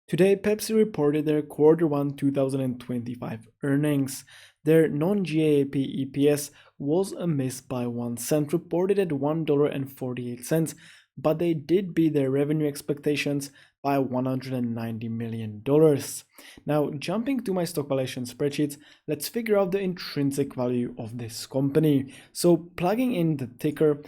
Today, Pepsi reported their Q1 2025 earnings. Their non-GAAP EPS was a miss by 1 cent, reported at $1.48, but they did beat their revenue expectations by $190 million. Now, jumping to my stock valuation spreadsheets, let's figure out the intrinsic value of this company. So, plugging in the ticker,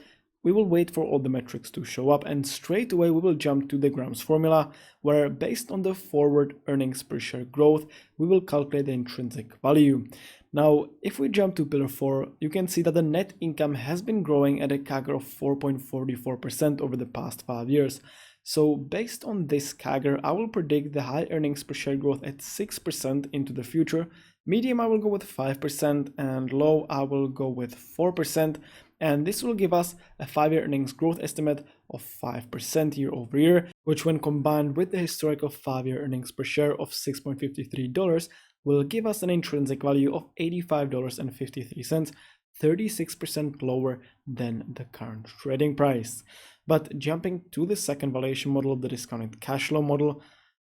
we will wait for all the metrics to show up, and straight away we will jump to the Grams formula, where based on the forward earnings per share growth, we will calculate the intrinsic value. Now, if we jump to pillar 4, you can see that the net income has been growing at a CAGR of 4.44% over the past 5 years. So based on this CAGR, I will predict the high earnings per share growth at 6% into the future. Medium, I will go with 5%, and low, I will go with 4%. And this will give us a 5-year earnings growth estimate of 5% year over year, which when combined with the historical 5-year earnings per share of $6.53 will give us an intrinsic value of $85.53, 36% lower than the current trading price. But jumping to the second valuation model, the discounted cash flow model,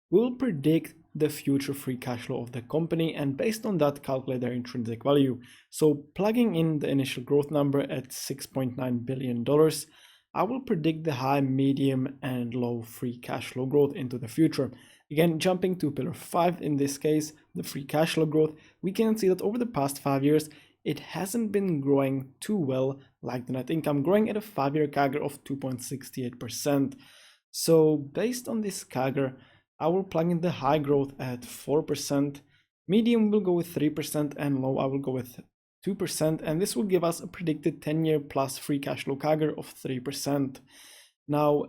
we will predict the future free cash flow of the company, and based on that calculate their intrinsic value. So plugging in the initial growth number at $6.9 billion, I will predict the high, medium, and low free cash flow growth into the future. Again, jumping to pillar 5, in this case, the free cash flow growth, we can see that over the past 5 years, it hasn't been growing too well like the net income, growing at a 5-year CAGR of 2.68%. So based on this CAGR, I will plug in the high growth at 4%, medium will go with 3%, and low I will go with 2%, and this will give us a predicted 10-year plus free cash flow CAGR of 3%. Now,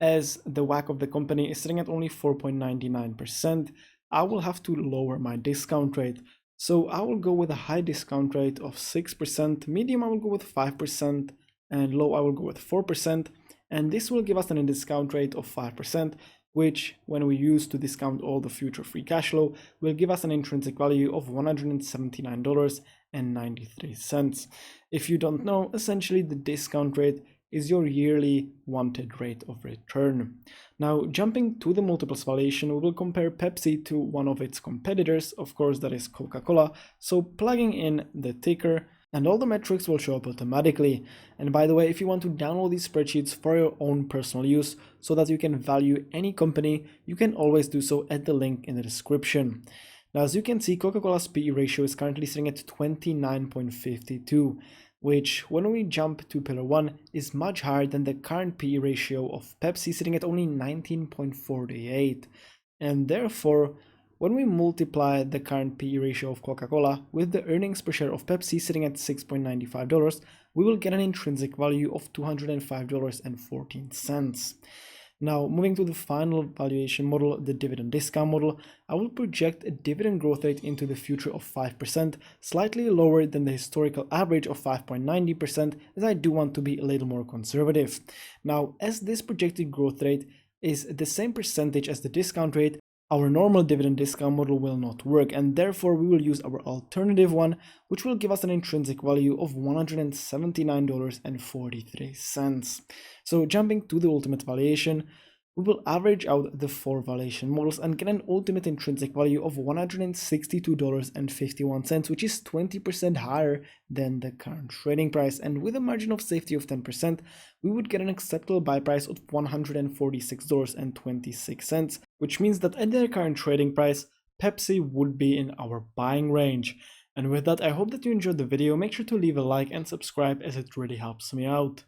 as the WACC of the company is sitting at only 4.99%, I will have to lower my discount rate. So I will go with a high discount rate of 6%, medium I will go with 5%, and low I will go with 4%, and this will give us a discount rate of 5%, which when we use to discount all the future free cash flow will give us an intrinsic value of $179.93. If you don't know, essentially the discount rate is your yearly wanted rate of return. Now, jumping to the multiples valuation, we will compare Pepsi to one of its competitors, of course that is Coca-Cola. So plugging in the ticker, and all the metrics will show up automatically. And by the way, if you want to download these spreadsheets for your own personal use so that you can value any company, you can always do so at the link in the description. Now, as you can see, Coca-Cola's PE ratio is currently sitting at 29.52, which when we jump to pillar 1 is much higher than the current PE ratio of Pepsi, sitting at only 19.48. And therefore, when we multiply the current PE ratio of Coca-Cola with the earnings per share of Pepsi sitting at $6.95, we will get an intrinsic value of $205.14. Now, moving to the final valuation model, the dividend discount model, I will project a dividend growth rate into the future of 5%, slightly lower than the historical average of 5.90%, as I do want to be a little more conservative. Now, as this projected growth rate is the same percentage as the discount rate, our normal dividend discount model will not work, and therefore we will use our alternative one, which will give us an intrinsic value of $179.43. So jumping to the ultimate valuation, we will average out the 4 valuation models and get an ultimate intrinsic value of $162.51, which is 20% higher than the current trading price. And with a margin of safety of 10%, we would get an acceptable buy price of $146.26, which means that at their current trading price, Pepsi would be in our buying range. And with that, I hope that you enjoyed the video. Make sure to leave a like and subscribe, as it really helps me out.